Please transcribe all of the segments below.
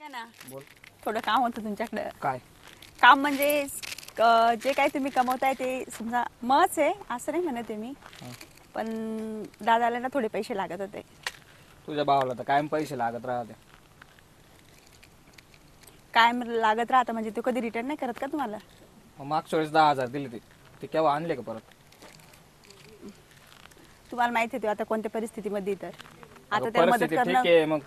का ना बोल. थोडं काम होतं तुमच्याकडं. काय काम म्हणजे जे काय तुम्ही कमवताय ते समजा मच आहे असं नाही म्हणत आहे मी, पण दादाला ना थोडे पैसे लागत होते. तुझ्या भावाला तर कायम पैसे लागत राहते. काय लागत राहतं म्हणजे तो कधी रिटर्न नाही करत का तुम्हाला? मग मागच्या वेळेस 10,000 दिले ते केव्हा आणले का परत? तुम्हाला माहिती आहे आता कोणत्या परिस्थितीमध्ये तर आता अगं, त्याला मदत परिस्थिती ठीक करणं. आहे, मग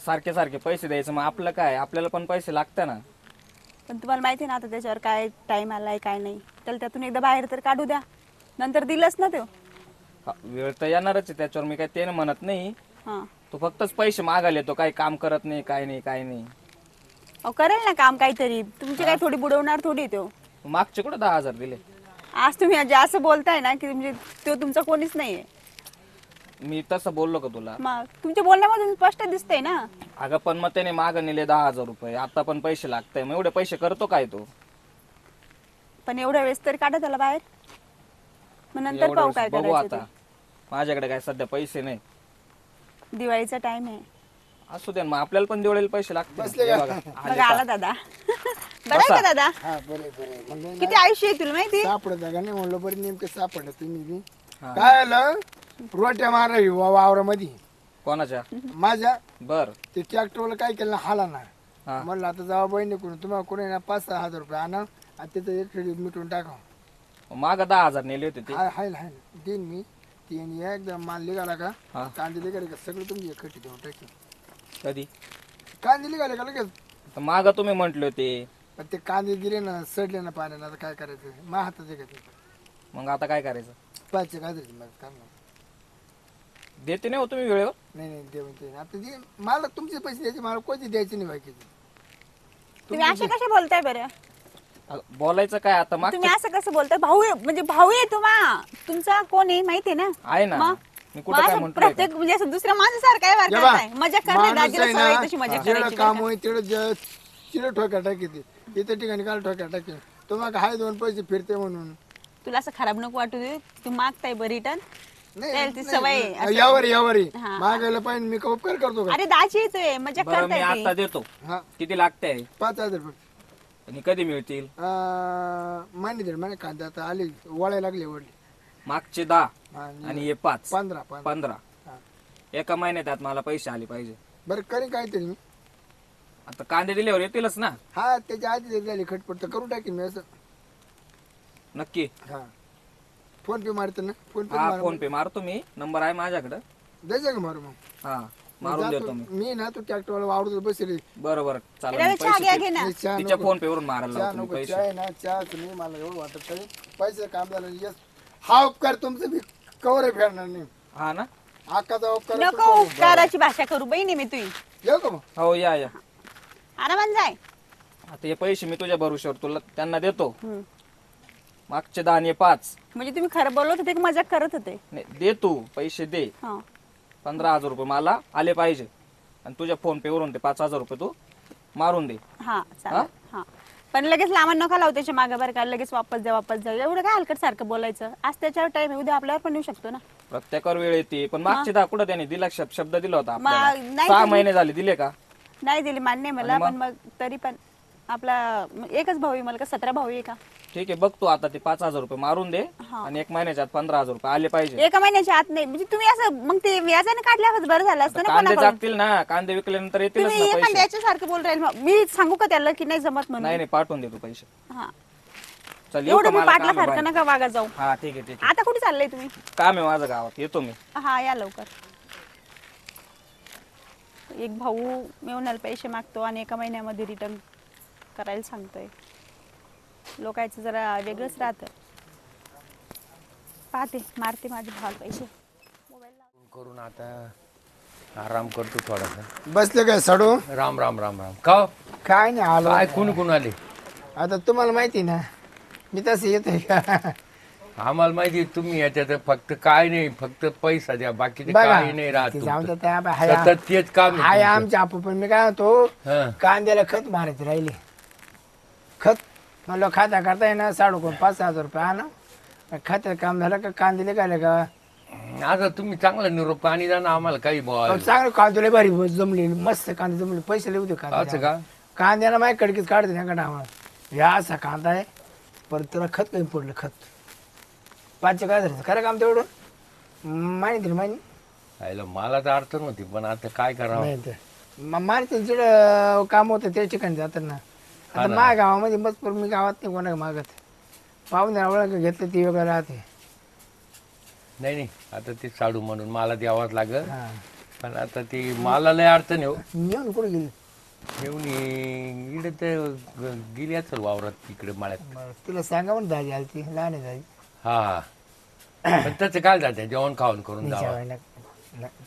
सारखे सारखे पैसे द्यायचं, मग आपलं काय, आपल्याला पण पैसे लागतं ना. पण तुम्हाला माहिती आहे ना आता त्याच्यावर काय टाइम आलाय काय नाही, त्याला त्यातून एकदा बाहेर तर काढू द्या, नंतर दिलंच ना तो. हा, वेळ तर येणारच आहे त्याच्यावर, मी काय ते म्हणत नाही. हां, तो फक्तच पैसे मागायला येतो, काही काम करत नाही, काय नाही काय नाही. अहो करेल ना काम काहीतरी, तुमची काही थोडी बुडवणार थोडी तो. मागचे कुठे 10,000 दिले? आज तुम्ही जे असं बोलताय ना की म्हणजे तो तुमचा कोणीच नाहीये. मी तसं बोललो का तुला? मग तुमच्या बोलण्यामधून स्पष्ट दिसतंय ना. अगं पण मग त्याने माग नेले 10,000 रुपये, आता पण पैसे लागताय, मग एवढे पैसे करतो काय तो? पण एवढ्या वेळेस तरी काढा त्याला बाहेर, मग नंतर एवढं पाहू काय बघू करायचं आता. माझ्याकडे काय सध्या पैसे नाही. ते. दिवाळीचा टाइम आहे. असू दे ना, मग आपल्याला पण दिवाळीला पैसे लागतील. बसले हे का? बघा, आले बघा पहा. आला दादा. बरं आहे का दादा? हा बरे बरे म्हणजे किती आयुष्य आहे तुला माहिती? सापडत का नाही म्हणलं बरं नेमकं सापडलं तुम्ही बी. हा. काय आलं रोट्या मारा वावरामध्ये कोणाच्या? माझ्या बर. ते ट्रॅक्टरला काय केलं हाला ना. हा. म्हणलं आता जावा बहिणी कोणी तुम्हाला कोणी ना 5-6 हजार रुपये आणा आणि त्याचं एक खेळी मिटून टाका. माग 10,000 नेले होते ते. हाय हाय देईन मी तीन एकदम माल निघाला का हा. कांदे निघाले का सगळं तुमची एकटी देऊन टाकेल. कधी? कांदे निघाले का लगेच. तर माग तुम्ही म्हंटले होते. पण ते कांदे दिले ना सडले ना पाण्यानं आता काय करायचं मा हातात आहे का ते मग आता काय करायचं? पाचशे काय द्यायचे मग करणार. देते नाही हो तुम्ही वेळेवर? नाही नाही देऊन ते आता जे मला तुमचे पैसे द्यायचे मला कोणते द्यायचे नाही बाकीचे. तुम्ही असे कसे बोलताय बरं? बोलायचं काय आता? तुम्ही मागच्या असं कसं बोलताय? भाऊ आहे म्हणजे भाऊ आहे तुम्हा तुमचा कोण आहे माहिती आहे ना? आहे ना. मग? मी कुठं काय असं म्हंटलय का? प्रत्येक म्हणजे असं दुसऱ्या माणसासारखं काय जेव्हा वाटत मजा करणे माणूस दाजीला आहे सवय ना, तशी मजा जेवढं करायची काम बरं होईल तेवढं चिड ठोक्या टाकी इतर ठिकाणी काल ठोक्या टाकी तुम्हाला हाय 2 पैसे फिरते म्हणून. का? तुला असं खराब नको वाटू दे, तू मागताय बरं रिटर्न. त्याला ती सवय आहे, असं. यावर हा. मागायला पाहिजे मी का उपकार करतो का. अरे दाजी येतोय मजा बरं, मी करताय आता ती. देतो. हा किती लागते? 5,000 फक्त. आणि कधी मिळतील? महिने दीड महिने कांदा आता आली वळायला लागले वडली मागचे 10 आणि हे 5 15 15. हा. एका महिन्यात मला पैसे आले पाहिजे. बरं करीन काहीतरी मी. आता कांदे दिल्यावर येतीलच ना? हा त्याच्या आधी झाली खटपट तर करून टाकीन मी असं. नक्की. हा फोन पे मारतो ना फोन पे हा, फोन पे मारतो मी, नंबर आहे माझ्याकडे. द्यायचं का मारू मग. हा, मारून जातो. देतो मी. मी ना तो ट्रॅक्टरवाला वावरतो बसले. बरोबर, चालेल. दादा मी चहा पैसे घ्या पे- घे ना. मी चहा तिच्या नको. फोन पे वरून मारायला चहा लावतो मी नको पैसे. चहा नाही चहाच नाही मला एवढं वाटत तरी पैसे काम झालं यस हा उपकार तुमचं मी कवर फेडणार नाही. हा ना? आकाचा उपकार नको उपकाराची भाषा करू बहिणी मी तुझी. येऊ का मग. हो, या या. आरामात जाय. आता हे पैसे मी तुझ्या भरोश्यावर तुला त्यांना देतो. हम्म. मागचे 10 आणि 5. म्हणजे तुम्ही खरं बोलत होते की मजाक करत होते? नाही, दे तू पैसे दे. हा 15,000 रुपये मला आले पाहिजे, आणि तुझ्या फोन पे वरून ते 5,000 रुपये तू मारून दे. हा चालेल. हा पण लगेच लांब नका लावू त्याच्या मागे बरं का, लगेच वापस जा एवढं काय हलकट सारखं बोलायचं. आज त्याच्यावर टाइम आहे, उद्या आपल्यावर पण येऊ शकतो ना. प्रत्येकावर वेळ येते, पण मागचे 10 कुठं त्याने दिला? शब्द दिला होता मग आपल्याला. नाही 6 दिली. महिने झाले, दिले का? नाही दिली मान्य आहे मला, आणि मग? पण मग तरी पण आपला एकच भाऊ आहे मला का 17 भाऊ आहे का? ठीक आहे, बघतो आता ते 5,000 रुपये मारून दे, हा. आणि 1 महिन्याच्या आत 15,000 रुपये आले पाहिजे. एका महिन्याच्या आत नाही म्हणजे तुम्ही असं मग ते व्याजाने काढल्यावर बरं झालं असतं ना. कांदे कोणाकडून? जातील ना, कांदे विकल्यानंतर येतीलच तुम्ही ना एखाद्या पैसे. याच्यासारखं बोल राहील, मी सांगू का त्याला की नाही जमत म्हणून? नाही नाही, पाठवून दे तू पैसे. हा चल, येऊ का? एवढं मी मला काम आहे पाटल्यासारखं बाहेर. नका वागा जाऊ. हा, ठीक आहे ठीक आहे. आता कुठे चाललंय तुम्ही? काम आहे माझं गावात, येतो मी. हा या लवकर. एक भाऊ मिळवण्याला पैसे मागतो आणि एका महिन्यामध्ये रिटर्न करायला सांगतोय. लोकांचं जरा वेगळंच राहतं. पाहते मारते माझे भावाला पैसे. करून आता आराम करतो थोडासा. बसले काय साडू. राम राम राम राम. का हो? काय नाही आलो काय कोण आले? आता तुम्हाला माहिती ना मी तसं येतोय का. आम्हाला माहिती आहे तुम्ही याच्यात फक्त काय नाही, फक्त पैसा द्या, बाकी बघा काही नाही राहत ते जाऊन तुमचं. तर त्या हाय सतत तेच काम आहे हाय तुमचं. आमच्या आपू पण मी काय होतो हं. कांद्याला खत मारायचे राहिले. खत म्हणलं खाता करता येणार 5,000 रुपये आणा. खात्यात काम झालं का कांदे निघाले का आता तुम्ही चांगला निरोप पाणी द्या ना आम्हाला काही बोल चांगलं कांदे भारी जमले मस्त कांदे जमले पैसे लिहू दे कांदे असं का कांद्याला माझ्या कडकीच काढते ना आम्हाला या असा कांदा आहे परत त्याला खत काही पडलं खत 5 काय झालं खरं काम तेवढं माहिती ना माहिती आयला मला तर अडचण होती पण आता काय करावं नाही तर माहिती जिकडं काम होतं त्या ठिकाणी जातात ना आता माझ्या गावामध्ये मस्त पण मी गावात नाही कोणा मागत पाहुणे आवड घेतलं ती वगैरे राहते नाही नाही आता ते साडू म्हणून मला द्यावाच लागल हा पण आता ती मला लय अडचण आहे हो येऊन कुठे गेली येऊन इकडे तर गेली असेल वावरात तिकडे माळ्यात बरं, तुला सांगा म्हणून दाजी आली ती लहान आहे दाजी हा हा पण त्याचं काय जाते जेवण खाऊन करून जावं जेवायला.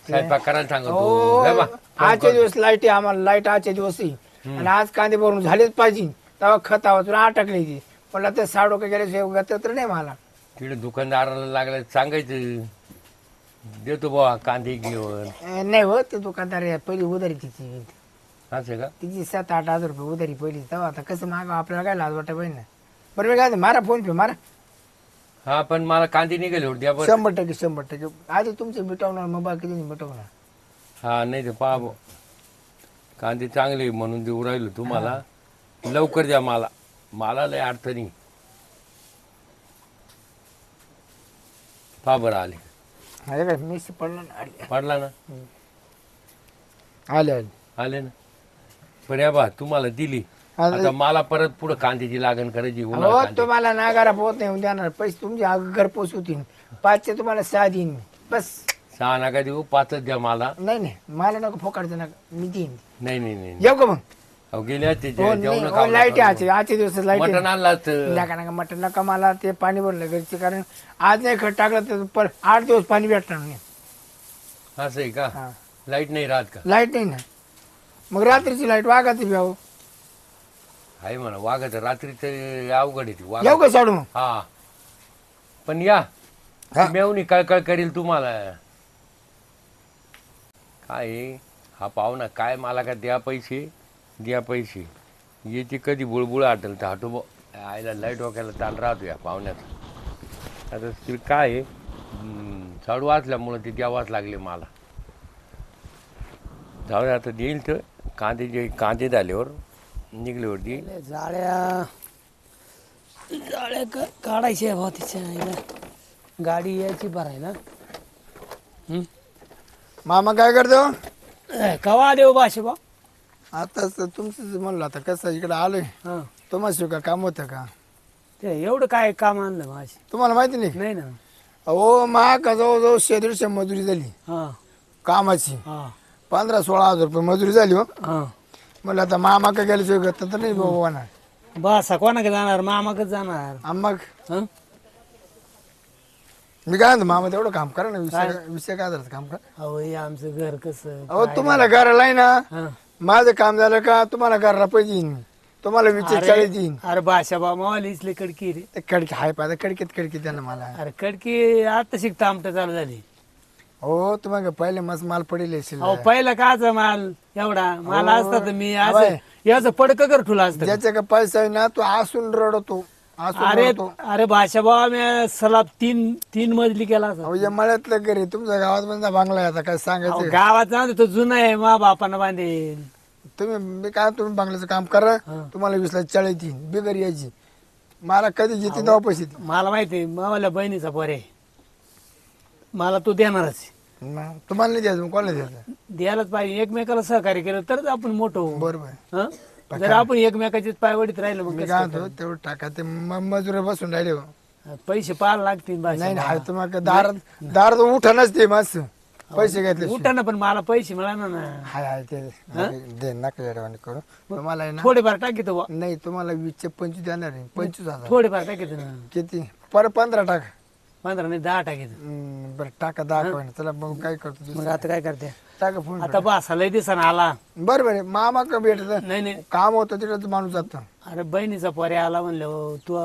स्वयंपाक करायला सांगतो हो, हे बा, आजचे दिवस लाईट आहे आम्हाला लाईट आजचे दिवस आहे आणि आज कांदे भरून झालेच पाहिजे तेव्हा खत हवा तुला अटकली ती पण ते साडो का गेल्याशिवाय तर नाही मला तिकडे दुकानदाराला लागलं सांगायचं देतो बुवा कांदे घेऊन नाही हो ते दुकानदार आहे, पहिली उधारी तिची असं का तिची 7-8 हजार रुपये उधारी पहिली तेव्हा आता कसं मागा आपल्याला काय लाज वाटत पाहिजे ना बरं मी काय म्हणतो, मारा फोन पे मारा हा पण मला कांदे निघाले होते द्या बरं 100% आधी तुमचे मिटवणार मग बाकी मिटवणार हा नाही ते पहा बुवा. कांदे चांगले म्हणून देऊ राहिलो तुम्हाला लवकर द्या मला लय अडचणी पहा बरं आले अरे काय मी पडला ना आले पडला ना आले आले आले ना पण या बा तुम्हाला दिली आता मला परत पुढे कांद्याची लागण करायची हो उन्हाळ्यात कांदे. तुम्हाला नागारा पोहोच नाही देणार पैसे तुमचे घर पोच होतील 5चे तुम्हाला 6 देईन मी. बस 6 नका देऊ 5च द्या मला नाही मला नको फोकाडचं नका मी देईन नाही नाही नाही येऊ का मग अहो, गेले असते हो, जेवण नाही, हो, लाईट आहे आजचे दिवस लाईट मटण आणलं असतं नका नका मटण नका मला ते पाणी भरलं घरचे कारण आज नाही खत टाकलं तर 8 दिवस पाणी भेटणार नाही असं आहे का हा. लाईट नाही राहत का लाईट नाही ना मग रात्रीची लाईट वागायची भाऊ आहे म्हणा वाघाच रात्रीच अवघड येते वाघ येऊ का सोडू मग हा पण या मेवणी कळकळ करील तुम्हाला काय आहे? हा पाहुणा काय मला का द्या पैसे याची कधी बुळबुळ आटल तर हटो आईला लाईट वगैरे ताल राहतो या पाहुण्याचा आता ते काय आहे झाडू वाचल्यामुळं ते द्यावाच लागले मला जाऊ दे आता देईल तर कांदे झाल्यावर निघल्यावरती जाळ्या काढायच्या भाऊ तिच्या गाडी यायची भरायला मामा काय करतो कवा देऊ भाषे बा आता तुमचं म्हणलं आता कसं इकडे आलोय हा तुम्हाला शिव काम होतं का ते एवढं काय काम आणलं माझे तुम्हाला माहिती नाही नाही ना अहो मा का जवळजवळ 150 मजुरी झाली हा कामाची हा 15-16 हजार रुपये मजुरी झाली हो हा म्हणलं आता मामा का गेल्याशिवाय घेतलं तर नाही बाबा होणार बस कोणाकडे जाणार मामाकडे जाणार मग हं? मी काय म्हणतो मामा तेवढं काम करा ना विषय काय झालं काम करा अहो हे आमचं घर कसं अहो तुम्हाला घराला आहे ना हा. माझं काम झालं का तुम्हाला घराला पैसे येईन मी तुम्हाला विचार 40 देईन अरे भाषा बा मावाली इथली कडकी रे ते कडकी हाय पाहिजे कडकीत त्यांना मला अरे कडकी आता शिकता आमट चालू झाली हो तुम्हाला पहिले मस्त माल पडेल असेल अहो पहिला काचा माल एवढा माल असता तर मी असं याचं पडकं कर ठुला असतं ज्याच्या का पैसा आहे ना तो आसून रडतो आसून अरे रडतो अरे भाषा बाबा मी सलाब तीन मजली केला असा. अहो या मळ्यातलं घरी तुमच्या गावात म्हणजे बांगला आहे आता काय अहो, सांगायचं गावात जाऊ दे, तो जुना आहे मा बापानं बांधेल तुम्ही मी काय तुम्ही बांगल्याचं काम करा तुम्हाला 20ला 40 देईन बिगर यायची मला कधी येते तेव्हा पैसे दे. मला माहिती मावाल्या बहिणीचा पोरे मला तो देणारच मग तुम्हाला नाही द्यायचं मग कोणाला द्यायचं द्यायलाच पाहिजे एकमेकाला सहकार्य केलं तरच आपण मोठं होऊ बरोबर हं? जर आपण एकमेकाचीच पायवडीत राहिलो मग मी कसं काय म्हणतो तेवढं टाका ते मजुरे बसून राहिले हो. करणार? पैसे पाहायला लागतील नाही भाषा नाही तुम्हाला दारात उठानच ते मस्त पैसे घेतले उठा ना पण मला पैसे मिळाला ना हाय हाय ते दे नका येडवाणी करू तुम्हाला आहे ना थोडेफार टाकीतो बुवा. नाही तुम्हाला 20चे 25 देणार आहे 25,000 थोडेफार टाकीतो ना किती पर 15 टाका 15 नाही 10 टाकीतो बरं टाका 10 पॉईंट चला मग काय करतो मग आता काय करते टाका फोन आता बस लय दिसन आला बरं बरं मामा का भेटत नाही नाही काम होतं तिकडे माणूस जातो अरे बहिणीचा पोरे आला म्हणलं हो, तू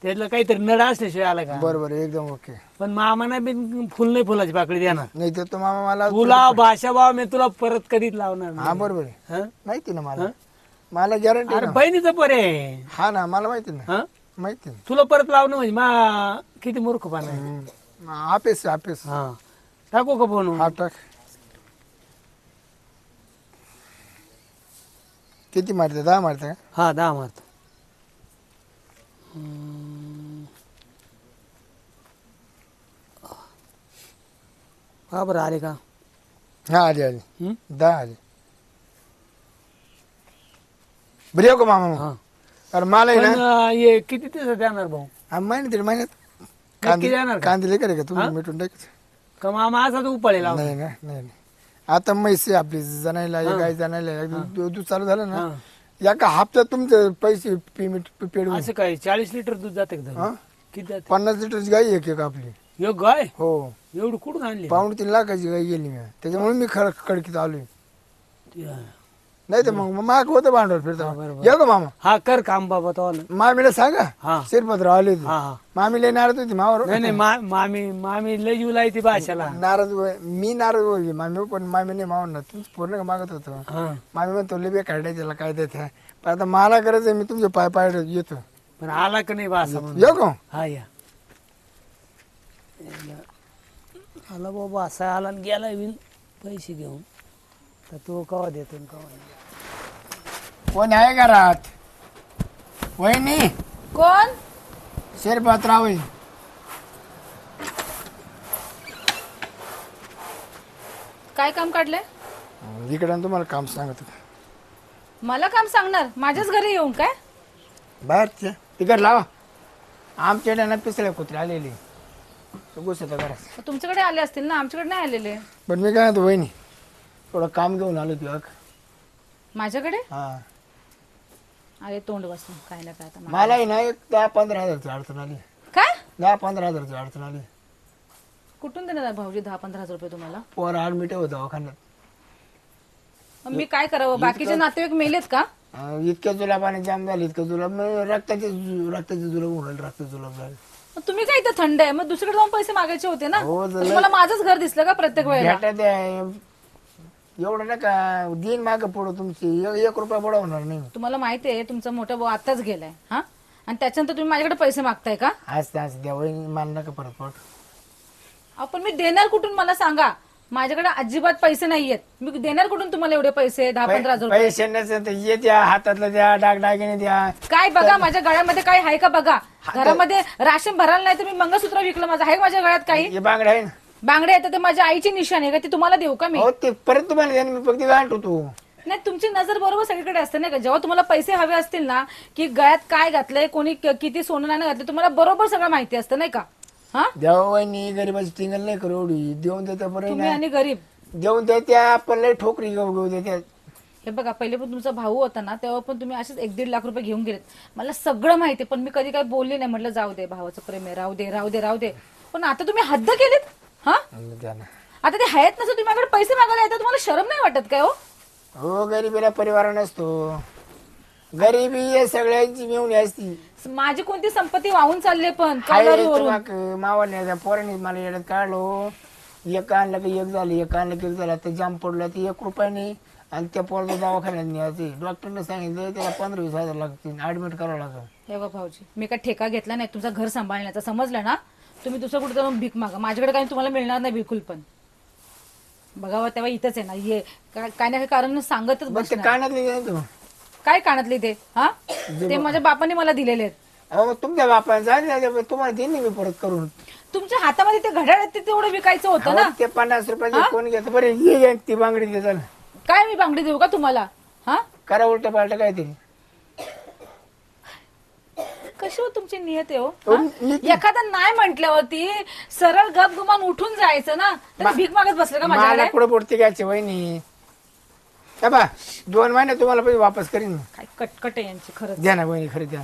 त्यातलं काहीतरी नड असल्याशिवाय आला का बरं बरं एकदम ओके पण मामाना बी फुल नाही फुलाची पाकळी देणार नाही तर तो मामा मला तुला भाषा भाव मी तुला परत कधीच लावणार नाही. हा बरोबर आहे हं? माहिती ना मला गॅरंटी अरे बहिणीचा पोरे हा ना मला माहिती ना हं? माहिती ना तुला परत लावणं म्हणजे मा किती मूर्खपणा आहे. ऑफिस ऑफिस हा टाकू का फोन हा टाक. किती मारते 10 मारते का? हा 10 मारतो. हा बरं आले का? हा आले आले हं? 10 आले. बरं येऊ का मामा मग? हा अरे मला पण आहे ना हे किती दिवसात येणार भाऊ? महिन्यात दीड महिन्यात नक्की येणार का? कांदे करे का हा? तुम्ही मिटून टाकायचं. का मामा असा तू उपाळे लावतो? नाही ना नाही आता म्हैसे आपली जणायला गाय जणायला दूध चालू झालं ना या का हप्त्यात तुमचे पैसे पेमेंट पेड होईल. असं काय 40 लिटर दूध जाते का हा? घरी? किती जाते? 50 लिटरची गाय एक एक आपली. यो गाय हो एवढी कुठून आणली? 2.5 लाखाची गाय गेली मी त्याच्यामुळे मी खडकीत आलोय. हा. नाही तर मग माग होतं भांडवल फिरता. बरोबर. येऊ का मामा? हा कर काम बाबा तो ना. मामीला सांगा हा शिरपत्र आले होते. हा हा मामी लय नाराज होती मावर. नाही नाही मामी लय जीव लायती भाषाला. नाराज मी नाराज होईल मामी पण मामी नाही मावर ना तुमचं पूर्ण मागत होतो. हा मामी म्हणतो लिबे काढायला त्याला काय देत पण आता मला करायचं आहे, मी तुमचे पाय पाय येतो. पण आला का नाही भाषा म्हणून? येऊ का? हा या आला बाबा असा आला आणि गेला विन पैसे घेऊन. तर तो कवा देतो आणि कवा नाही. कोण आहे घरात? वहिनी कोण? शिरपत्राव काय काम काढलंय? इकडे तुम्हाला काम सांगत होतो. मला काम सांगणार? माझ्याच घरी येऊन काय? बाहेर तिकड लावा आमच्या ना पिसळ्या कुत्रे आलेली घुसत घरात. तुमच्याकडे आले असतील ना, आमच्याकडे नाही आलेले. पण मी काय म्हणतो वहिनी थोडं काम घेऊन आलो तुला. माझ्याकडे हा अरे तोंड बसून काय ना काय आता मलाही ना एक 10-15 हजारची अडचण आली. काय 10-15 हजारची अडचण आली. कुठून देणार भाऊजी 10-15 हजार रुपये तुम्हाला? पोर ऍडमिट होतं दवाखान्यात. मग मी काय करावं? बाकीचे नातेवाईक मेलेत का? इतक्या जुलाबाने जाम झाले इतकं जुलाब रक्ताचे जुलाब होऊन रक्त जुलाब झाले. मग तुम्ही काय इथं थंड आहे, मग दुसरीकडे जाऊन पैसे मागायचे होते ना. हो, झालं. तुम्हाला माझंच घर दिसलं का प्रत्येक वेळेला? भेटा एवढं ना का दिन माग पुढं तुमची 1 रुपया पुढं होणार नाही. तुम्हाला माहिती आहे तुमचा मोठा भाऊ आताच गेलाय हा, आणि त्याच्यानंतर तुम्ही माझ्याकडे पैसे मागताय का? आज द्या वहिनी मान नका परत पड. आपण मी देणार कुठून मला सांगा? माझ्याकडे अजिबात पैसे नाहीयेत. मी देणार कुठून तुम्हाला एवढे पैसे 10-15 हजार रुपये? पैसे नसेल तर ये द्या हातातलं द्या डागडागिने द्या. काय बघा माझ्या गळ्यामध्ये काय आहे का बघा. घरामध्ये राशन भरायला नाही तर मी मंगळसूत्र विकलं माझं आहे का माझ्या गळ्यात काही? हे बांगडे आहे ना. बांगडे येतात ते माझ्या आईची निशाणी आहे का? ती तुम्हाला देऊ का मी? हो ते परत तुम्हाला द्या ना, मी फक्त गांठ होतो. नाही तुमची नजर बरोबर सगळीकडे असते नाही का? जेव्हा तुम्हाला पैसे हवे असतील ना की गळ्यात काय घातलंय, कोणी किती सोनं नाणं घातलं, तुम्हाला बरोबर सगळं माहिती असतं नाही का? हा द्यावा वहिनी गरीबाची टिंगल नाही करू एवढी देऊन देता बरं तुम्ही ना. आणि गरीब. देऊन देत्या आपण लय ठोकरी घेऊ देत्या. हे बघा पहिले पण तुमचा भाऊ होता ना तेव्हा पण तुम्ही असेच 1-1.5 लाख रुपये घेऊन गेलेत. मला सगळं माहिती पण मी कधी काही बोलले नाही. म्हटलं जाऊ दे, भावाचं प्रेम आहे, राहू दे राहू दे राहू दे. पण आता तुम्ही हद्द केलीत. हा द्या ना. आता ते हयात नसतं तुम्ही माझ्याकडे पैसे मागायला येतात, तुम्हाला शरम नाही वाटत काय? हो हो गरीबीला परिवार नसतो. गरिबी हे सगळ्यांची मिळून असती. माझी कोणती संपत्ती वाहून चालले पण कौलारूवरून. मावल्या पोरांनी मला येण्यात काढलो. एक आणलं की एक झालं, एक आणलं की एक झालं. आता जाम पडलं ते 1 रुपया नाही आणि त्या पोराचा दवाखान्यात न्यायचे. डॉक्टरने सांगितलं त्याला 15-20 हजार लागतील ऍडमिट करावं लागेल. हे बघा भाऊजी मी काय ठेका घेतला नाही तुमचं घर सांभाळण्याचा, समजलं ना? तुम्ही दुसरं कुठे जाऊन भीक मागा, माझ्याकडे काही तुम्हाला मिळणार नाही बिलकुल. पण बघावं तेव्हा इथंच आहे ना, ये काय ना काय कारण सांगतच मग ते बसणार. कानातले द्या ना तुम्ही. काय कानातले ते? हा ते माझ्या बापाने मला दिलेले आहेत. अहो तुमच्या बापाने सांगितलं तुम्हाला देईन मी परत करून. तुमच्या हातामध्ये ते घड्याळ आहे ते तेवढं विकायचं होतं ना. अहो, ते 50 रुपयाचे कोण घेत बरं ये ती बांगडी दे झालं. काय मी बांगडी देऊ का तुम्हाला? हा करा उलट पालट काय तरी. कशी हो तुमची नियत आहे हो? हो, हा? नीती. एखादा नाही म्हटल्यावरती सरळ गप गुमान उठून जायचं ना. तर भीक मागत बसलं का मला माझ्याकडे? पुढे पुढते घ्यायचे वहिनी. बा 2 महिने तुम्हाला पैसे वापस करीन. काय कटकट आहे यांची खरंच. द्या ना वहिनी खरं द्या.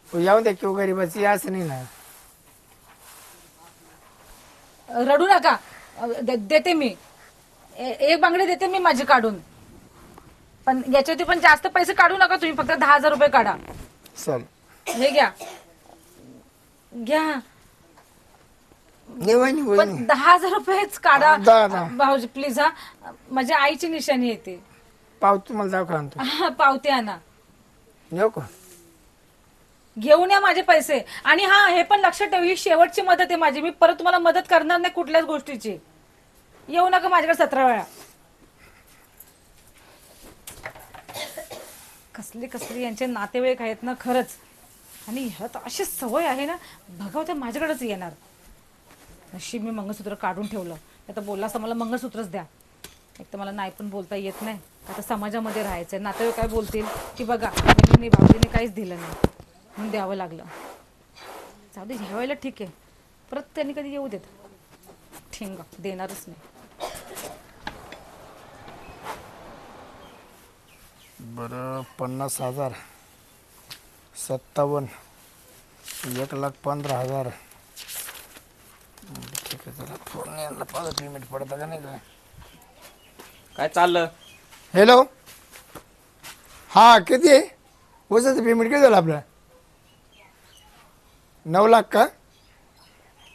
येऊन द्या किंवा गरीबाची असं नाही ना. रडू नका. देते मी. एक बांगडी देते मी माझी काढून. पण याच्यावरती पण जास्त पैसे काढू नका तुम्ही, फक्त 10,000 रुपये काढा. चल हे घ्या घ्या. ये वहिनी पण वहिनी 10,000 रुपयेच काढा 10. भाऊजी प्लीज. हा माझ्या आईची निशाणी येते. पाव तुम्हाला जाऊ का आणतो. पावते आणा. येऊ का? घेऊन या माझे पैसे. आणि हा, हे पण लक्षात ठेव, ही शेवटची मदत आहे माझी. मी परत तुम्हाला मदत करणार नाही कुठल्याच गोष्टीची. येऊ नका माझ्याकडे 17 वेळा. कसली कसली यांचे नातेवाईक आहेत ना खरंच. आणि ह्याला तर अशी सवय आहे ना, बघाव त्या माझ्याकडेच येणार. नशीब मी मंगळसूत्र काढून ठेवलं. आता बोलला असता मला मंगळसूत्रच द्या. एक तर मला नाही पण बोलता येत नाही. आता समाजामध्ये राहायचंय. नातेवाईक काय बोलतील की बघा बहिणीने बाबजीने काहीच दिलं नाही म्हणून द्यावं लागलं. जाऊ दे, ह्या वेळेला ठीक आहे. परत त्यांनी कधी येऊ देत. ठेंगा देणारच नाही. बरं 50,000 57 1,15,000. ठीक आहे, चला फोन यायला पाहतो पेमेंट पडतं का नाही का. काय चाललं? हॅलो, हा किती आहे वर्षाचं पेमेंट किती झालं आपलं? 9 लाख का?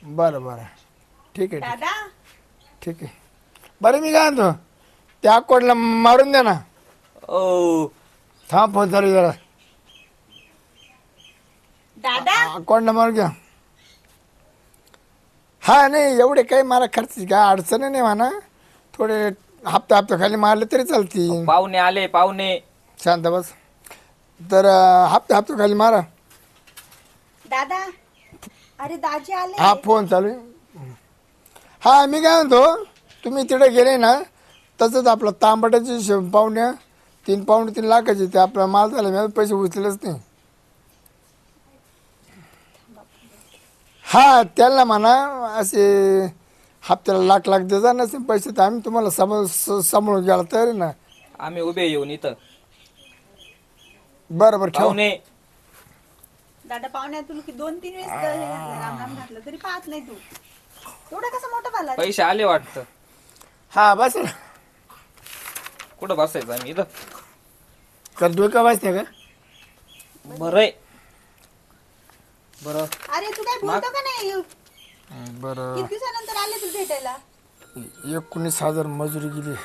बरं बरं, ठीक आहे दादा ठीक आहे. बरं मी काय म्हणतो, त्या अकाउंटला मारून द्या ना. ओ थांब फोन चालू आहे जरा. दादा अकाउंट नंबर घ्या. हा नाही एवढे काही मला खर्च काय अडचण नाही म्हणा. थोडे हप्ता खाली मारले तरी चालतील. पाहुणे आले, पाहुणे. शांत बस. तर हप्ता खाली मारा. दादा अरे दाजी आले. हा फोन चालू आहे. हा मी काय म्हणतो, तुम्ही तिकडे गेले ना तसंच आपलं तांबटाचे पाहुण्या 3 पाऊंड 3 लाखाचे ते आपला माल झाला. मी पैसे उचलेच नाही. हा त्याला म्हणा असे हप्त्याला लाख देता नसेल पैसे तर आम्ही तुम्हाला सांभाळून घ्यायला तयार आहे ना. आम्ही उभे येऊन इथं. बरं बरं ठेव. पाहुणे दादा पाहुण्यातून की 2-3 वेळेस राम राम घातलं तरी पाहत नाही तू. एवढा कसा मोठा झाला? पैसे आले वाटतं. हा बस. कुठं बसायचं आम्ही इथं? तर डोका वाजते का? बरं बरं. अरे तू काय बोलतो का नाही? बरं किती दिवसानंतर आले तू भेटायला? 19,000 मजुरी गेली.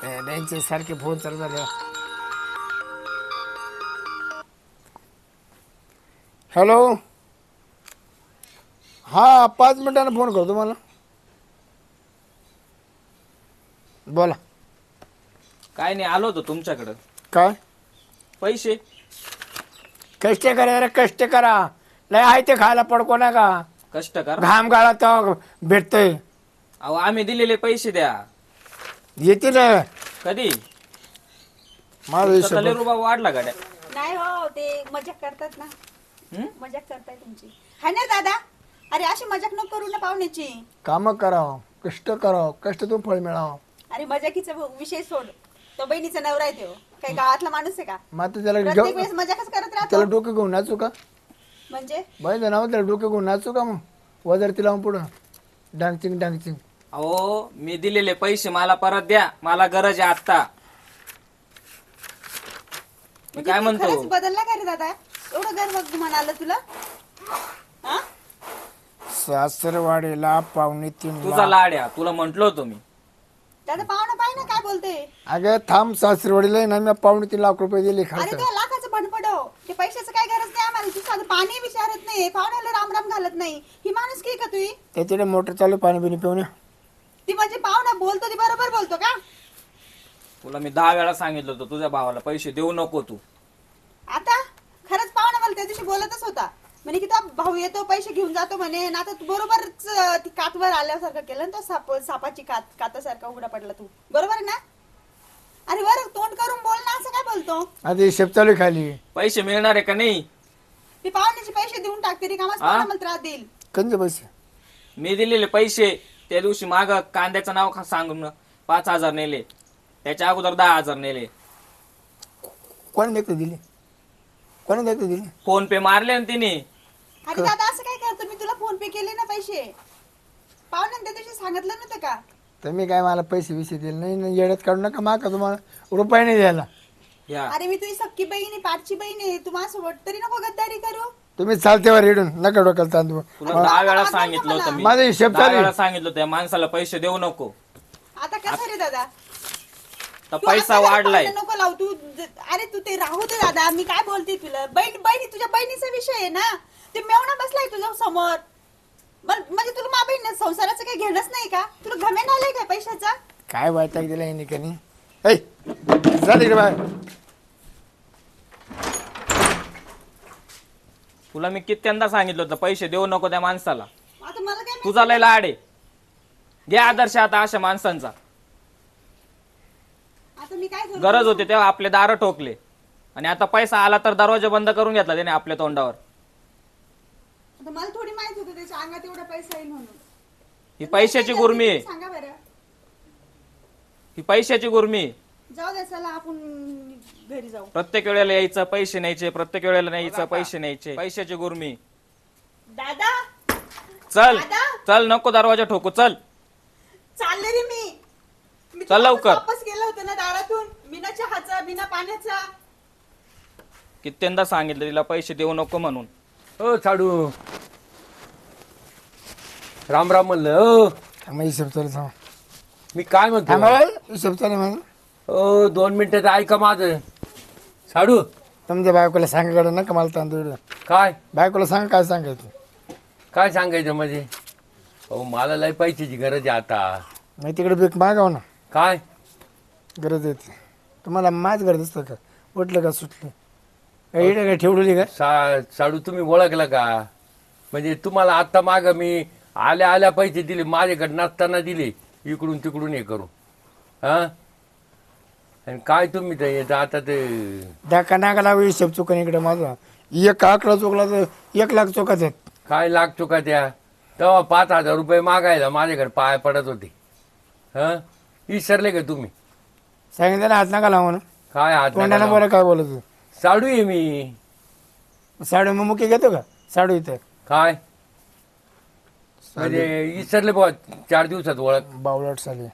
त्यांचे सारखे फोन चालू झाले. हॅलो, हा 5 मिनिटांना फोन करतो मला. बोला. काय नाही, आलो होतो तुमच्याकडं. काय पैसे कष्ट करा रे, कष्ट करा. लय आहे ते खायला पडको ना का. कष्ट कर. घाम गाळा तर भेटतंय. अहो आम्ही दिलेले पैसे द्या. येते ना कधी? माझा हिशोब. रुपया वाढला गाड्या. नाही हो, ते मजाक करतात ना. हं? मजाक करताय तुमची. हाय ना दादा? अरे अशी मजाक नको करू ना पाहुण्याची. काम करावं, कष्ट करावं, कष्टातून फळ मिळावं. अरे मजाकीचा विषय सोड. तो बहिणीचा नवरा आहे तो. काही गावातला माणूस आहे का? मग आता त्याला प्रत्येक वेळेस मजाकच करत त्याला राहतो. डोकं घेऊन नाचू का? म्हणजे बाई नाव त्याला डोकं घेऊन नाचू का? मग वजरती लावून पुढं डांगचिंग डांगचिंग. अहो मी दिलेले पैसे मला परत द्या. मला गरज आहे आता. मी काय म्हणजे तू म्हणतो, खरंच बदलला का रे दादा? एवढं गर्व म्हणाल तुला? हा? सासरवाडीला 2.5 तुझा लाड्या तुला म्हंटल होतो मी. दादा पाहुणा पाहि ना काय बोलते. अगं थांब, सासरवाडीला ना मी 2.5 लाख रुपये दिले अरे खर्च. त्या लाखाचं भणपडो. ते पैशाचं काय गरज नाही आम्हाला. तू साधं पाणी विचारत नाही, पाहुण्याला राम राम घालत नाही. ही माणूस की का तुझी? त्याच्याकडे मोटर चालू पाणी बिणी पिऊन. ती म्हणजे पाहुणा बोलतो ती बरोबर बोलतो का? तुला मी 10 वेळा सांगितलं होतं तुझ्या भावाला पैसे देऊ नको तू. आता खरंच पाहुणा मला त्या दिवशी बोलतच होता. म्हणे की तो भाऊ येतो पैसे घेऊन जातो म्हणे. ना आता तू बरोबरच ती कातवर आल्यासारखं केलं ना. तो सापाची कातासारखा उघडा पडला तू. बरोबर आहे ना? अरे बरं तोंड करून बोल ना. असं काय बोलतो? आता हिशेब चालू आहे खाली. पैसे मिळणार आहे का नाही? ती पाहुण्याचे पैसे देऊन टाकते रे कामाच. पाहुणा मला त्रास देईल. कंज पैसे मी दिलेले पैसे त्या दिवशी माग कांद्याचं नाव सांगून 5,000 नेले. त्याच्या अगोदर 10,000 नेले. कोणी देखत दिले? कोणी देखत दिले? फोन पे मारले ना तिने. अरे दादा असं काय करतो? मी तुला फोन पे केले ना पैसे. पाहुण्याने त्या दिवशी सांगितलं नव्हतं का? तुम्ही काय मला पैसे विषय दिले नाही. येड्यात काढू नका. माका तुम्हाला रुपये नाही द्यायला. या अरे मी तुझी सक्की बहीण आहे, पाठची बहीण आहे. तू माझ्यासोबत तरी नको गद्दारी करू. तुम्ही चालतेवर रेडून नका डोक्याला तांदूळ. तुला 10 वेळा सांगितलं होतं मी. माझा हिशेब 10 चालू वेळा आहे. सांगितलं होतं या माणसाला पैसे देऊ नको. आता कसं रे दादा? तर तू पैसा आता जरा वाढलाय. भांडण नको लावू तू. अरे तू ते राहू दे दादा, मी काय बोलते तुला. बहिणी तुझ्या बहिणीचा विषय आहे ना, ते मेवणा बसलाय तुझ्या समोर. म्हणजे तुला मा बहीण संसाराचं काही घेणंच नाही का? तुला घमेन आलंय काय पैशाचा? काय वैताग दिला हे निकानी. ऐ जा तिकडे बाहेर. तुला मी कित्यंदा सांगितलं होतं पैसे देऊ नको त्या माणसाला. आता मला काय तुझा लय लाड आहे. घे आदर्श आता अशा माणसांचा. आता मी काय करू? गरज होती तेव्हा आपले दार ठोकले आणि आता पैसा आला तर दरवाजा बंद करून घेतला त्याने आपल्या तोंडावर. आता मला थोडी माहित होतं त्याच्या अंगात एवढा पैसा येईल म्हणून. ही पैशाची गुरमी आहे. सांगा बरं. ही पैशाची गुरमी आहे. जाऊ दे, चला आपण घरी जाऊ. प्रत्येक वेळेला यायचं पैसे न्यायचे, प्रत्येक वेळेला न्यायचं पैसे न्यायचे. पैशाची गुरमी. दादा चल दादा! चल, नको दरवाजा ठोकू. चल चालले रे मी चल लवकर. वापस गेलो होतो ना दारातून, बिना चहाचा बिना पाण्याचा. कित्येंदा सांगितलं तिला पैसे देऊ नको म्हणून. ओ साडू, राम राम म्हणलं. ओ मग हिशोब चालू थांब. मी काय म्हणतो, थांबा बाई, हिशोब चालू म्हणून. ओ 2 मिनिटं ऐका माझं. साडू तुमच्या बायकोला सांगायकडे नका मला तांदूळ. काय बायकोला सांग काय सांगायचं. काय सांगायचं म्हणजे? अहो मला लय पैशाची गरज आहे आता. मग तिकडे बीक मागाव ना. काय गरज येते तुम्हाला. माझ गरज असतं का? उठलं का सुटलं काय इकडे काय ठेवलेली का? साडू तुम्ही ओळखलं का? म्हणजे तुम्हाला आता माग मी आल्या आल्या पैसे दिले, माझ्याकडे नसताना दिले, इकडून तिकडून हे करू. हा आणि काय तुम्ही ते येतं आता ते डाका नाका लागू हिशोब चुकन इकडे माझा. एक आकडा चुकला तर 1 लाख चुकाच आहेत. काय लागतो का त्या? तेव्हा 5,000 रुपये मागायला माझ्याकडे पाय पडत होते. हा विसरले का तुम्ही? सांगितलं ना हात नका लावून. काय हात तोंडाने नका बोला लावू. काय बोलत. साडू आहे मी. साडू मग मुके घेतो का? साडू इथं काय म्हणजे विसरले बुवा 4 दिवसात ओळख. बावळट साले.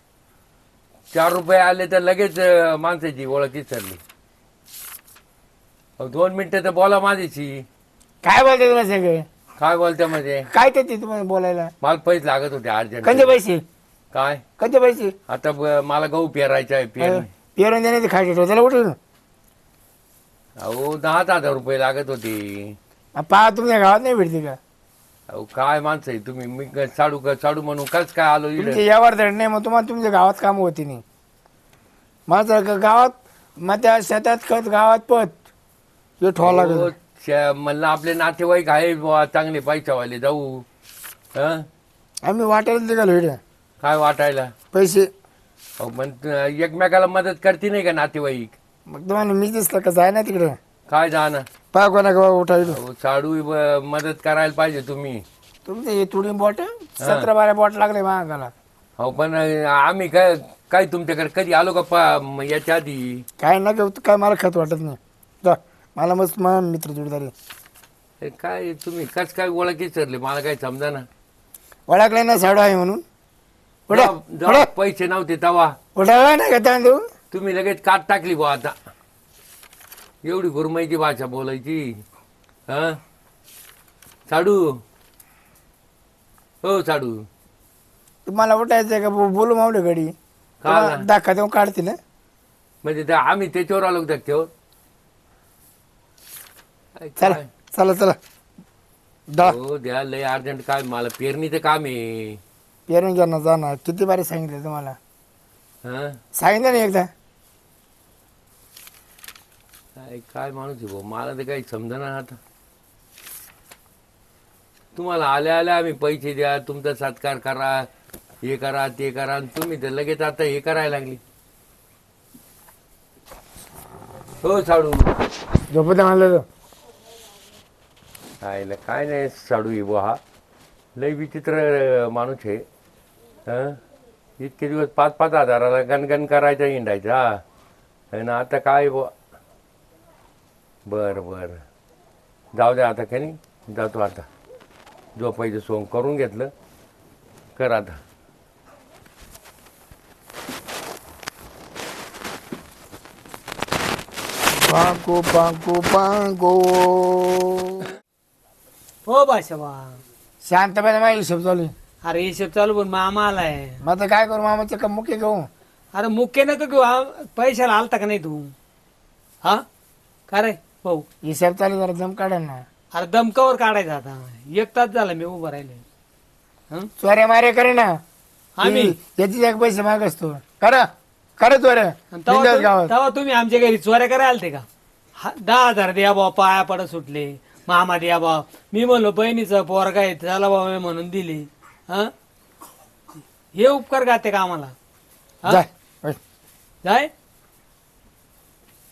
4 रुपये आले तर लगेच माणसाची ओळख विसरली. 2 मिनिटं तर बोला माझ्याशी. काय बोलते तुम्हाला सगळे? काय बोलते म्हणजे? काय ते तुम्हाला बोलायला? मला पैसे लागत होते अर्जंट. कंचे पैसे? काय कंचे पैसे? आता मला गहू पेरायचा आहे. पेरून देण्याचे खायचे त्याला उठून. अहो 10,000 रुपये लागत होते. पहा तुमच्या गावात नाही भेटते का? अहो काय माणसं आहे तुम्ही. मी साडू म्हणून कस काय आलो इकडे? तुमचे यावर धड नाही मग तुम्हाला तुमच्या गावात काम होती नाही. माझं गावात मग त्या शेतात खत गावात पत हे ठेवा लागेल. म्हणलं आपले नातेवाईक आहे बुवा चांगले पैशावाले, जाऊ. हं? आम्ही वाटायला निघालो इकडे काय वाटायला? पैसे. अहो पण एकमेकाला मदत करते नाही का नातेवाईक? मग तुम्हाला मी दिसलं का? जाय ना तिकडे. काय जाणं. पहा कोणा गावा उठायलो. अहो साडू मदत करायला पाहिजे तुम्ही. तुमचे हे तुडी बॉट 17-12 बॉट लागले महागाला. हो पण आम्ही काय काय तुमच्याकडे कधी आलो का याच्या आधी? काय ना काय मला खत वाटत नाही. जा मला मस्त मित्र जोडदारी. हे काय तुम्ही कस काय ओळख विसरले मला काही समजा ना. ओळखले ना साडू आहे म्हणून. उड्या जेव्हा पैसे नव्हते तेव्हा उड्या नाही का तांदूळ? तुम्ही लगेच काट टाकली बुवा आता. एवढी गुरमाईची भाषा बोलायची. हा साडू. हो साडू. तुम्हाला उठायचंय का? बोलू मावले घडी का? दाखा देऊन काढतील. म्हणजे आम्ही त्याच्यावर आलो त्याच्यावर. चला चला चला. हो द्या लय अर्जंट काय मला पेरणीचं काम आहे. पेरून घ्या ना जा ना. किती बारी सांगितलं तुम्हाला? हा सांगितलं ना एकदा. काय माणूस आहे भाऊ मला तर काही समजा आता. तुम्हाला आल्या आल्या आम्ही पैसे द्या, तुमचा सत्कार करा, हे करा ते करा, आणि तुम्ही तर लगेच आता हे करायला लागली. हो साडू. झोपत म्हणलं काय नाही साडू आहे बुवा. हा लय विचित्र माणूस आहे. हं इतके दिवस 5-5 हजाराला गणगण करायचं हिंडायचं. हा आणि आता काय बुवा. बरं बरं जाऊ द्या आता. का नाही जातो आता. झोपायचं सोंग करून घेतलं. कर आता. पांको पांको पांको. हो भाषा शांतपणे माझा हिशोब चालू आहे. अरे हिशोब चालू पण मामा आलाय. मग आता काय करू? मामाचे का मुके घेऊ? अरे मुख्य नको घेऊ पैशाला आलता का नाही तू हा का रे भाऊ हिसाब चालू जरा दम काढा ना. अरे दमकावर काढायचा आता 1 तास झाला मी उभं राहिले हं? चोऱ्या मारे करे ना आम्ही याची जाग पैसे मागस तो करा चोऱ्या आणि तेव्हा बिनधास्त गावात. तेव्हा तुम्ही आमच्या घरी चोऱ्या करायला आलते का 10,000 द्या बा पाया पडत सुटले मामा द्या बा मी म्हणलो बहिणीचं पोरगा आहे त्याला बाबा म्हणून दिली हा हे उपकार गाते का आम्हाला हा? जाय होय. जाय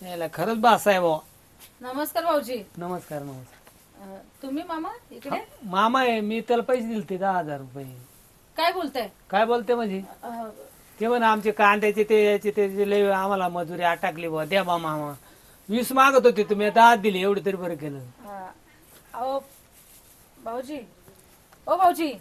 याला खरंच बास आहे बा नमस्कार भाऊजी. नमस्कार नमस्कार तुम्ही मामा इकडे मामा आहे मी त्याला पैसे दिलते 10,000 रुपये काय बोलताय? काय बोलते म्हणजे ते म्हणा आमचे कांद्याचे ते याचे ते लय आम्हाला मजुरी अटकली बा द्या बा मामा 20 मागत होते तुम्ही 10 दिली एवढे तरी बरं केलं अहो भाऊजी ओ भाऊजी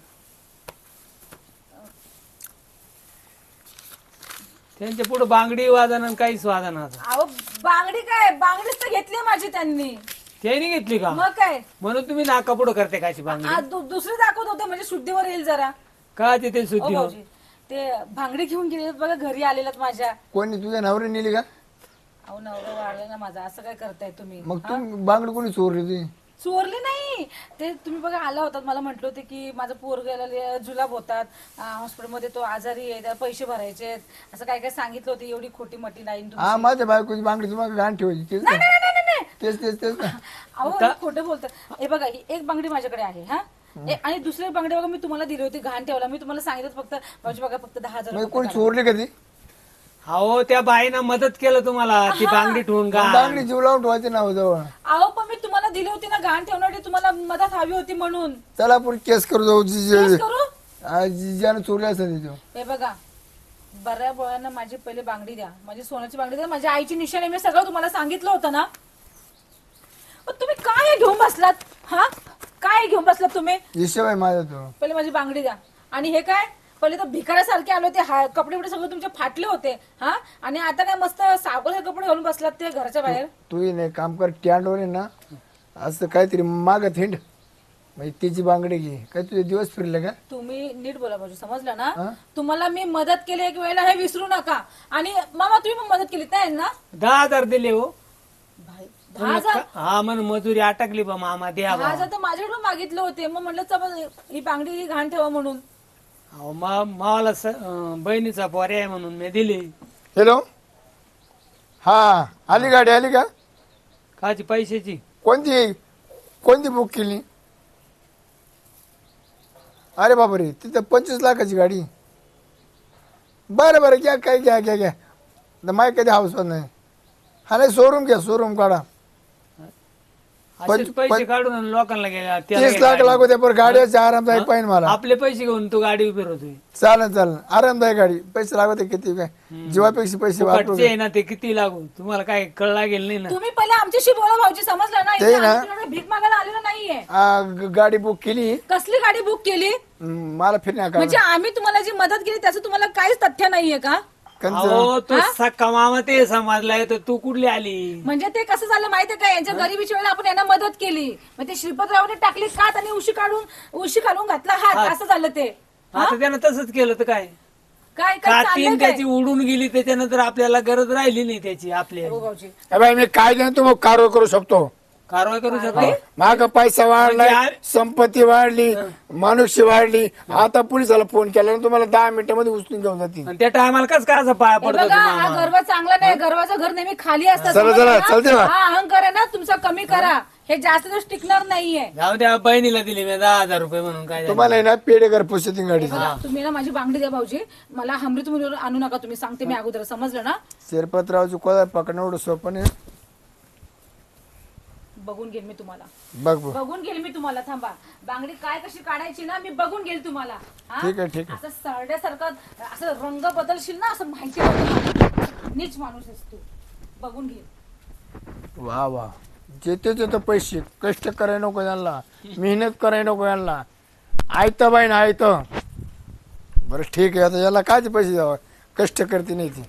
त्यांच्या पुढे बांगडी वादन आणि काहीच वादन आता अहो बांगडी काय बांगडीच तर घेतली माझी त्यांनी. त्यांनी घेतली का मग काय म्हणून तुम्ही नाका पुढे करते काची बांगडी दुसरी दाखवत होते म्हणजे शुद्धीवर येईल जरा. का ते ओ सुद्धी भाऊजी ते भांगडी घेऊन गेले बघा घरी आलेलात माझ्या. कोणी तुझ्या नवरी नेली का? अहो नवरा वाढला ना माझा असं काय करताय तुम्ही? मग तू बांगडी कोणी चोरली ती? चोरली नाही ते तुम्ही बघा आला होतात मला म्हटलं होते की माझं पोरगाला जुलाब होतात हॉस्पिटलमध्ये तो आजारी आहे त्याला पैसे भरायचे आहेत असं काय काय सांगितलं होतं एवढी खोटी मटी लाईन तुमची. हा माझ्या बायकोची बांगडी तुम्हाला घाण ठेवायची तेच नाही, ना? नाही, नाही, नाही, नाही. तेच ना. अहो हे खोटं बोलतात. हे बघा ही एक बांगडी माझ्याकडे आहे हा आणि दुसरी बांगडी बघा मी तुम्हाला दिली होती घाण ठेवला मी तुम्हाला सांगितलं फक्त भाऊजी बघा फक्त 10,000 मग कोणी चोरली का ती? अहो त्या बाईनं मदत केलं तुम्हाला ती बांगडी ठेवून का बांगडी जीव लावून ठेवायची ना जवळ. अहो पण मी तुम्हाला दिली होती ना घाण ठेवण्यासाठी तुम्हाला मदत हवी होती म्हणून. चला आपण केस करू जाऊ केस करू? ज्यानं चोरली असेल तिथं. हे बघा बऱ्या बोळ्यांना माझी पहिले बांगडी द्या माझी सोन्याची बांगडी द्या माझ्या आईची निशाणी मी सगळं तुम्हाला सांगितलं होतं ना. पण तुम्ही काय घेऊन बसलात हा काय घेऊन बसलात तुम्ही? हिशोब आहे माझा तो. पहिले माझी बांगडी द्या आणि हे काय पहिले तर भिकाऱ्यासारखे आले होते कपडे बिपडे सगळे तुमचे फाटले होते हा आणि आता काय मस्त सावकाश कपडे घालून बसलात ते घराच्या बाहेर. तू नाही काम कर स्टँडवर आहे ना असं काहीतरी मागत हिंड म्हणजे तिची बांगडी घे. काय तुझे दिवस फिरले का? तुम्ही नीट बोला भाऊजी समजलं ना. तुम्हाला मी मदत केली एक वेळेला हे विसरू नका. आणि मामा तुम्ही पण मदत केली नाही ना? 10,000 दिले हो भाई 10,000 हा म्हणून मजुरी अटकली बा मामा द्या बा 10,000 तर माझ्याकडून मागितले होते मग म्हटलं चल ही बांगडी घाण ठेवा म्हणून. अहो मावाला बहिणीचा पोरे आहे म्हणून मी दिली हॅलो हा आली गाडी आली का? काची पैशाची कोणती बुक केली? अरे बापरे तिथं 25 लाखाची गाडी. बरं घ्या काय घ्या माय कधी हाऊस नाही. हा नाही शोरूम काढा. असेच पैसे काढून आणि लोकांना गेल्या 30 लाख लागू द्या पण गाड्याचे आरामदायक पाहिजे मला. आपले पैसे घेऊन तू गाडी फिरवतोय चालेल आरामदायक गाडी. पैसे लागू दे किती काय जीवापेक्षा पैसे वापरू. फुकटचे आहे ना ते किती लागू तुम्हाला काय कळ लागेल नाही ना तुम्ही पहिले आमच्याशी बोला भाऊजी समजलं ना. ते इथे ना. आम्ही तुला भीक मागायला आलेलो नाहीये. गाडी बुक केली. कसली गाडी बुक केली? मला फिरण्या म्हणजे आम्ही तुम्हाला जी मदत केली त्याचं तुम्हाला काहीच तथ्य नाहीये का? अहो तू सक्का मामा ते समजलाय तर तू कुठली आली म्हणजे ते कसं झालं माहितीये का यांच्या गरिबीच्या वेळेला आपण यांना मदत केली मग ते श्रीपतरावने टाकली कात आणि उशी काढून घातला हात असं झालं ते. आता त्यानं तसंच केलं तर काय काय काय का चाललंय तीन काय? त्याची उडून गेली त्याच्यानंतर आपल्याला गरज राहिली नाही त्याची आपल्या हो भाऊजी बाई मी काय देणार तू मग कारवाई करू शकतो. कारवाई करू शकतो माग पैसा वाढलाय म्हणजे संपत्ती वाढली मनुष्य वाढली. आता पोलिसाला फोन केला ना तुम्हाला 10 मिनिटांमध्ये उचलून घेऊन जातील. आणि त्या टायमाला कस काय असं पाया हे पडत बघा होतं हा मामा गर्व चांगला नाही गर्वाचं घर नेहमी खाली असतं चला, समजलं ना? चलते बा. हा अहंकार आहे ना तुमचा कमी करा हे जास्त दिवस टिकणार नाहीये. जाऊ द्या बहिणीला दिली मी 10,000 रुपये म्हणून काय झालं? तुम्हाला आहे ना पेडेकर पुस्तक गाडी. बघा, तुम्ही ना माझी बांगडी द्या भाऊजी मला हमरी तुम्ही आणू नका तुम्ही सांगते मी अगोदर समजलं ना. शिरपतरावची कोदा पकडणं एवढं सोपं नाही. बघून घेईल मी तुम्हाला बघ बघून घेईल मी तुम्हाला थांबा बांगडी काय कशी काढायची ना मी बघून घेईल तुम्हाला. हा? ठीक आहे. असं सरड्यासारखं असं रंग बदलशील ना असं माहिती होतं. नीच माणूस आहेस तू बघून घे. वा जेते पैसे कष्ट कराय नको यांना मेहनत कराय नको यांना आयतं बाई ना आयतं. बरं ठीक आहे आता याला काय पैसे द्यावा कष्ट करते नाही ती.